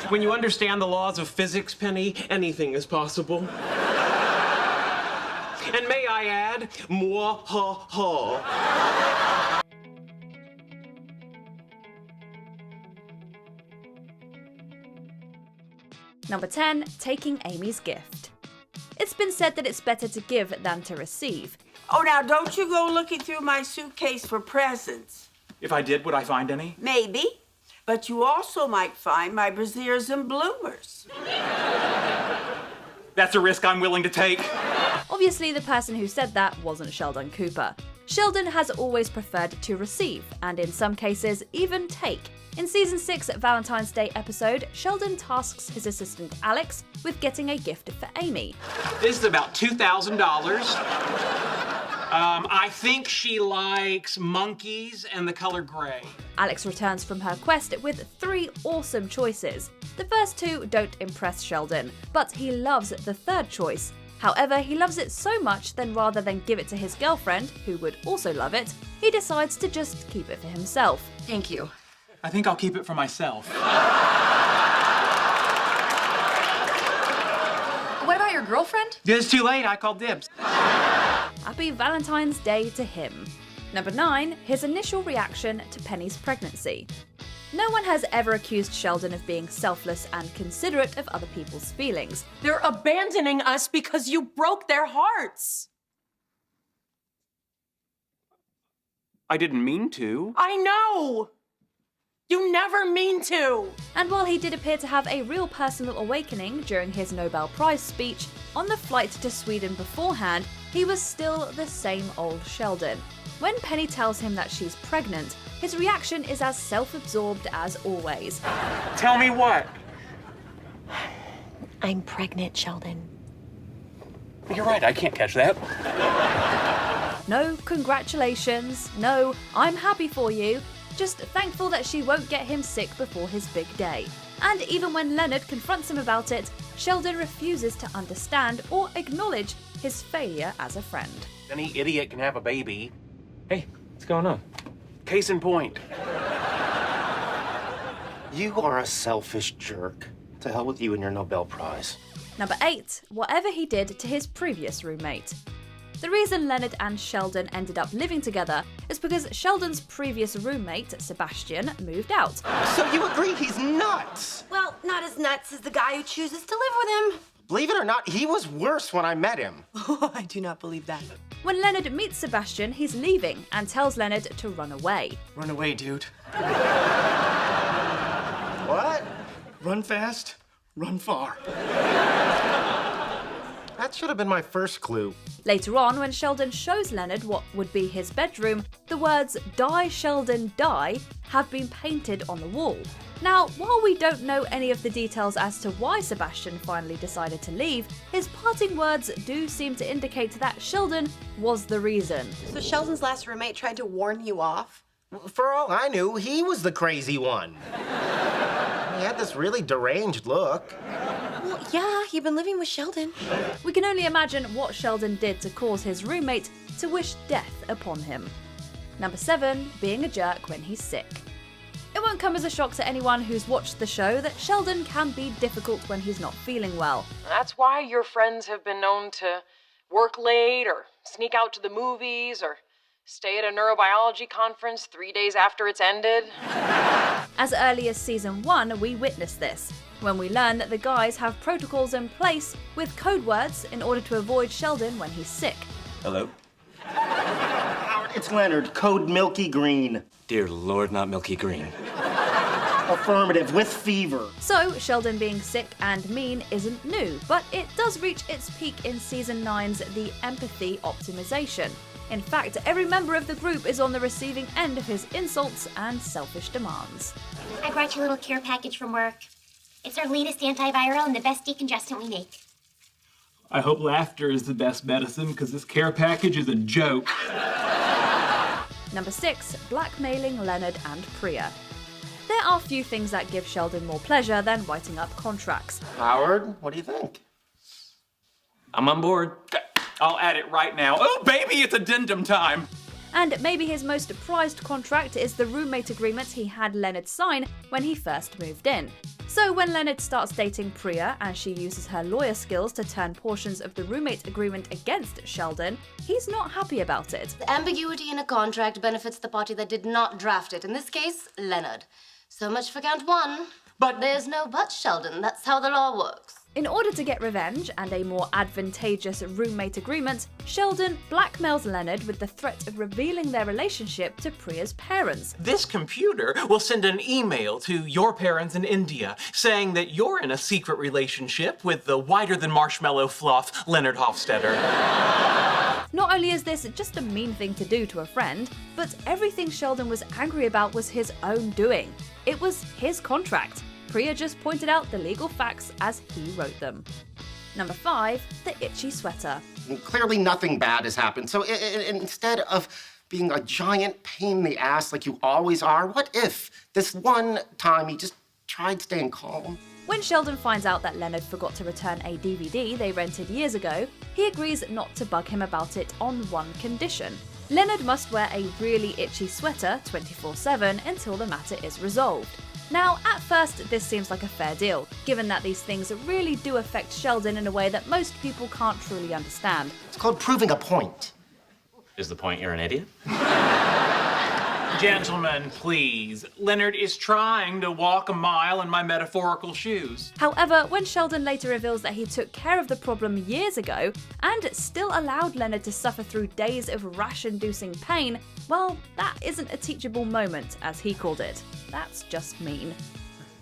When you understand the laws of physics, Penny, anything is possible. And may I add, mwah-ha-ha. Number 10, taking Amy's gift. It's been said that it's better to give than to receive. Oh, now don't you go looking through my suitcase for presents. If I did, would I find any? Maybe, but you also might find my brassieres and bloomers. That's a risk I'm willing to take. Obviously, the person who said that wasn't Sheldon Cooper. Sheldon has always preferred to receive, and in some cases, even take. In Season 6 Valentine's Day episode, Sheldon tasks his assistant Alex with getting a gift for Amy. This is about $2,000. I think she likes monkeys and the color gray. Alex returns from her quest with 3 awesome choices. The first 2 don't impress Sheldon, but he loves the third choice. However, he loves it so much that rather than give it to his girlfriend, who would also love it, he decides to just keep it for himself. Thank you. I think I'll keep it for myself. What about your girlfriend? It's too late, I called dibs. Happy Valentine's Day to him. Number 9, his initial reaction to Penny's pregnancy. No one has ever accused Sheldon of being selfless and considerate of other people's feelings. They're abandoning us because you broke their hearts. I didn't mean to. I know! You never mean to! And while he did appear to have a real personal awakening during his Nobel Prize speech, on the flight to Sweden beforehand, he was still the same old Sheldon. When Penny tells him that she's pregnant, his reaction is as self-absorbed as always. Tell me what? I'm pregnant, Sheldon. You're right, I can't catch that. No congratulations, no I'm happy for you, just thankful that she won't get him sick before his big day. And even when Leonard confronts him about it, Sheldon refuses to understand or acknowledge his failure as a friend. Any idiot can have a baby. Hey, what's going on? Case in point. You are a selfish jerk. To hell with you and your Nobel Prize. Number 8, whatever he did to his previous roommate. The reason Leonard and Sheldon ended up living together is because Sheldon's previous roommate, Sebastian, moved out. So you agree he's nuts? Well, not as nuts as the guy who chooses to live with him. Believe it or not, he was worse when I met him. I do not believe that. When Leonard meets Sebastian, he's leaving and tells Leonard to run away. Run away, dude. What? Run fast, run far. That should have been my first clue. Later on, when Sheldon shows Leonard what would be his bedroom, the words "Die Sheldon, die" have been painted on the wall. Now, while we don't know any of the details as to why Sebastian finally decided to leave, his parting words do seem to indicate that Sheldon was the reason. So Sheldon's last roommate tried to warn you off? For all I knew, he was the crazy one. He had this really deranged look. Well, yeah, you've been living with Sheldon. We can only imagine what Sheldon did to cause his roommate to wish death upon him. Number 7, being a jerk when he's sick. It won't come as a shock to anyone who's watched the show that Sheldon can be difficult when he's not feeling well. That's why your friends have been known to work late or sneak out to the movies or stay at a neurobiology conference 3 days after it's ended. As early as Season 1, we witnessed this, when we learn that the guys have protocols in place with code words in order to avoid Sheldon when he's sick. Hello? Howard, it's Leonard, code Milky Green. Dear Lord, not Milky Green. Affirmative, with fever. So, Sheldon being sick and mean isn't new, but it does reach its peak in Season 9's The Empathy Optimization. In fact, every member of the group is on the receiving end of his insults and selfish demands. I brought you a little care package from work. It's our latest antiviral and the best decongestant we make. I hope laughter is the best medicine, because this care package is a joke. Number 6, blackmailing Leonard and Priya. There are few things that give Sheldon more pleasure than writing up contracts. Howard, what do you think? I'm on board. I'll add it right now. Oh, baby, it's addendum time. And maybe his most prized contract is the roommate agreement he had Leonard sign when he first moved in. So when Leonard starts dating Priya and she uses her lawyer skills to turn portions of the roommate agreement against Sheldon, he's not happy about it. The ambiguity in a contract benefits the party that did not draft it, in this case, Leonard. So much for count one. But there's no but, Sheldon. That's how the law works. In order to get revenge and a more advantageous roommate agreement, Sheldon blackmails Leonard with the threat of revealing their relationship to Priya's parents. This computer will send an email to your parents in India saying that you're in a secret relationship with the whiter-than-marshmallow fluff Leonard Hofstetter. Not only is this just a mean thing to do to a friend, but everything Sheldon was angry about was his own doing. It was his contract. Priya just pointed out the legal facts as he wrote them. Number 5, the itchy sweater. Clearly nothing bad has happened, so instead of being a giant pain in the ass like you always are, what if this one time he just tried staying calm? When Sheldon finds out that Leonard forgot to return a DVD they rented years ago, he agrees not to bug him about it on one condition. Leonard must wear a really itchy sweater 24/7 until the matter is resolved. Now, at first, this seems like a fair deal, given that these things really do affect Sheldon in a way that most people can't truly understand. It's called proving a point. Is the point you're an idiot? Gentlemen, please. Leonard is trying to walk a mile in my metaphorical shoes. However, when Sheldon later reveals that he took care of the problem years ago and still allowed Leonard to suffer through days of rash-inducing pain, well, that isn't a teachable moment, as he called it. That's just mean.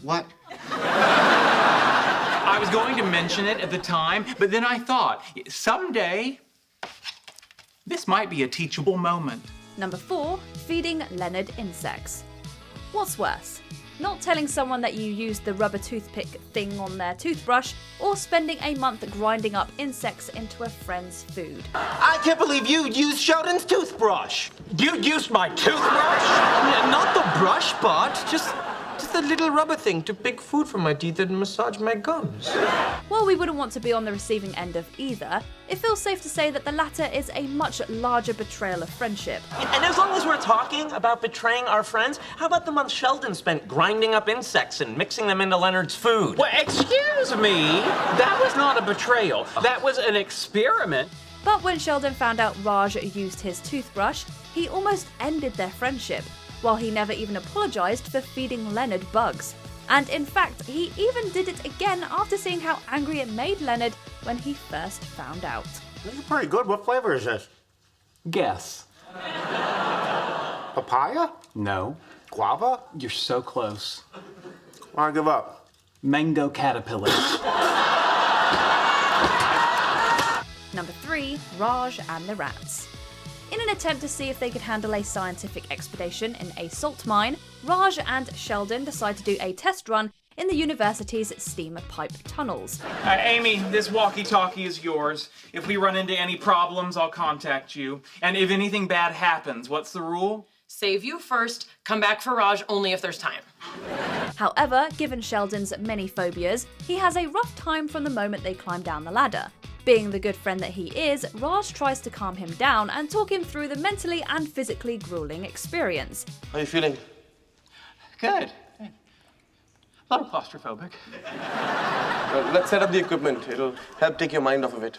What? I was going to mention it at the time, but then I thought, someday, this might be a teachable moment. Number 4, feeding Leonard insects. What's worse? Not telling someone that you used the rubber toothpick thing on their toothbrush, or spending a month grinding up insects into a friend's food. I can't believe you used Sheldon's toothbrush. You used my toothbrush? Not the brush part, just the little rubber thing to pick food from my teeth and massage my gums. While we wouldn't want to be on the receiving end of either, it feels safe to say that the latter is a much larger betrayal of friendship. And as long as we're talking about betraying our friends, how about the month Sheldon spent grinding up insects and mixing them into Leonard's food? Well, excuse me, that was not a betrayal. That was an experiment. But when Sheldon found out Raj used his toothbrush, he almost ended their friendship, while he never even apologized for feeding Leonard bugs. And in fact, he even did it again after seeing how angry it made Leonard when he first found out. This is pretty good. What flavor is this? Guess. Papaya? No. Guava? You're so close. I give up. Mango caterpillar. Number 3, Raj and the rats. In an attempt to see if they could handle a scientific expedition in a salt mine, Raj and Sheldon decide to do a test run in the university's steam pipe tunnels. Amy, this walkie-talkie is yours. If we run into any problems, I'll contact you. And if anything bad happens, what's the rule? Save you first, come back for Raj only if there's time. However, given Sheldon's many phobias, he has a rough time from the moment they climb down the ladder. Being the good friend that he is, Raj tries to calm him down and talk him through the mentally and physically grueling experience. How are you feeling? Good. A little claustrophobic. Let's set up the equipment. It'll help take your mind off of it.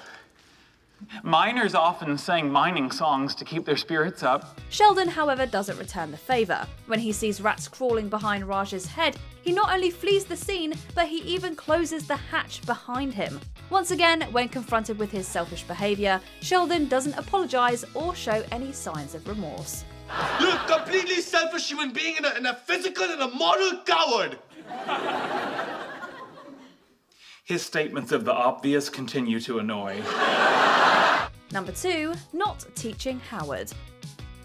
Miners often sang mining songs to keep their spirits up. Sheldon, however, doesn't return the favor. When he sees rats crawling behind Raj's head, he not only flees the scene, but he even closes the hatch behind him. Once again, when confronted with his selfish behavior, Sheldon doesn't apologize or show any signs of remorse. You're a completely selfish human being and a physical and a moral coward. His statements of the obvious continue to annoy. Number 2, not teaching Howard.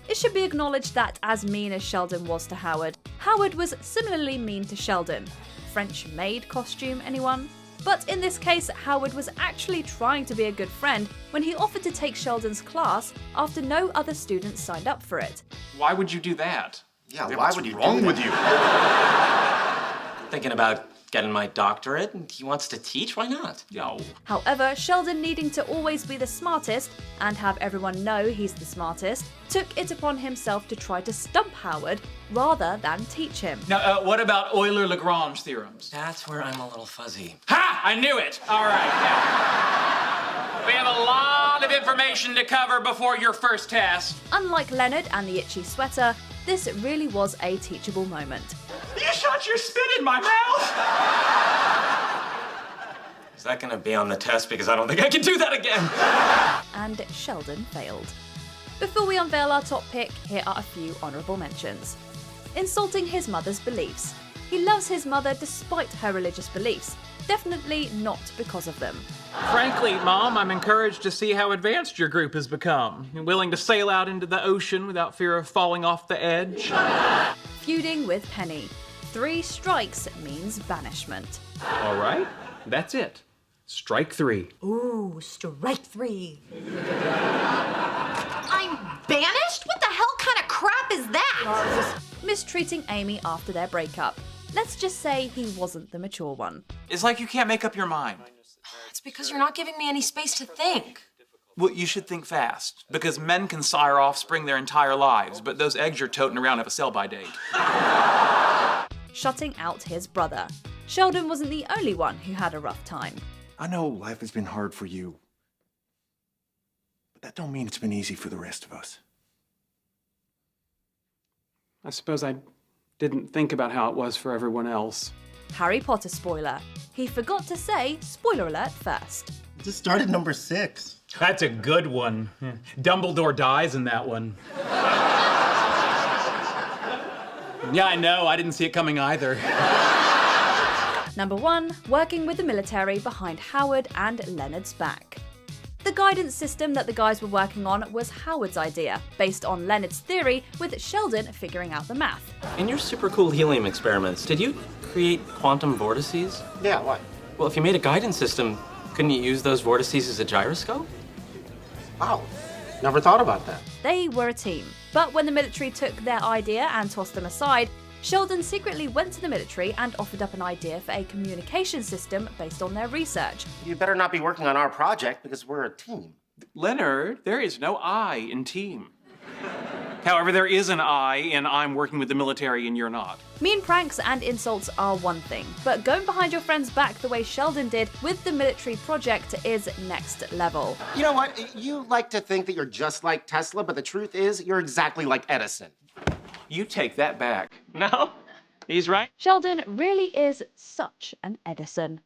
It should be acknowledged that as mean as Sheldon was to Howard, Howard was similarly mean to Sheldon. French maid costume, anyone? But in this case, Howard was actually trying to be a good friend when he offered to take Sheldon's class after no other students signed up for it. Why would you do that? Yeah, why would you do that? What's wrong with you? Thinking about getting my doctorate, and he wants to teach. Why not? Yo. However, Sheldon, needing to always be the smartest and have everyone know he's the smartest, took it upon himself to try to stump Howard rather than teach him. Now, what about Euler-Lagrange theorems? That's where I'm a little fuzzy. Ha! I knew it! All right, now. We have a lot of information to cover before your first test. Unlike Leonard and the itchy sweater, this really was a teachable moment. You shot your spit in my mouth! Is that gonna be on the test? Because I don't think I can do that again. And Sheldon failed. Before we unveil our top pick, here are a few honourable mentions. Insulting his mother's beliefs. He loves his mother despite her religious beliefs, definitely not because of them. Frankly, Mom, I'm encouraged to see how advanced your group has become. You're willing to sail out into the ocean without fear of falling off the edge. Feuding with Penny. 3 strikes means banishment. All right, that's it. Strike 3. Ooh, strike 3. I'm banished? What the hell kind of crap is that? Mistreating Amy after their breakup. Let's just say he wasn't the mature one. It's like you can't make up your mind. It's because you're not giving me any space to think. Well, you should think fast, because men can sire offspring their entire lives, but those eggs you're toting around have a sell-by date. Shutting out his brother. Sheldon wasn't the only one who had a rough time. I know life has been hard for you, but that don't mean it's been easy for the rest of us. I suppose I didn't think about how it was for everyone else. Harry Potter spoiler. He forgot to say spoiler alert first. Just started number 6. That's a good one. Dumbledore dies in that one. Yeah, I know. I didn't see it coming either. Number 1, working with the military behind Howard and Leonard's back. The guidance system that the guys were working on was Howard's idea, based on Leonard's theory, with Sheldon figuring out the math. In your super cool helium experiments, did you create quantum vortices? Yeah, why? Well, if you made a guidance system, couldn't you use those vortices as a gyroscope? Wow, never thought about that. They were a team, but when the military took their idea and tossed them aside, Sheldon secretly went to the military and offered up an idea for a communication system based on their research. You better not be working on our project because we're a team. Leonard, there is no I in team. However, there is an I in I'm working with the military and you're not. Mean pranks and insults are one thing, but going behind your friend's back the way Sheldon did with the military project is next level. You know what? You like to think that you're just like Tesla, but the truth is you're exactly like Edison. You take that back. No, he's right. Sheldon really is such an Edison.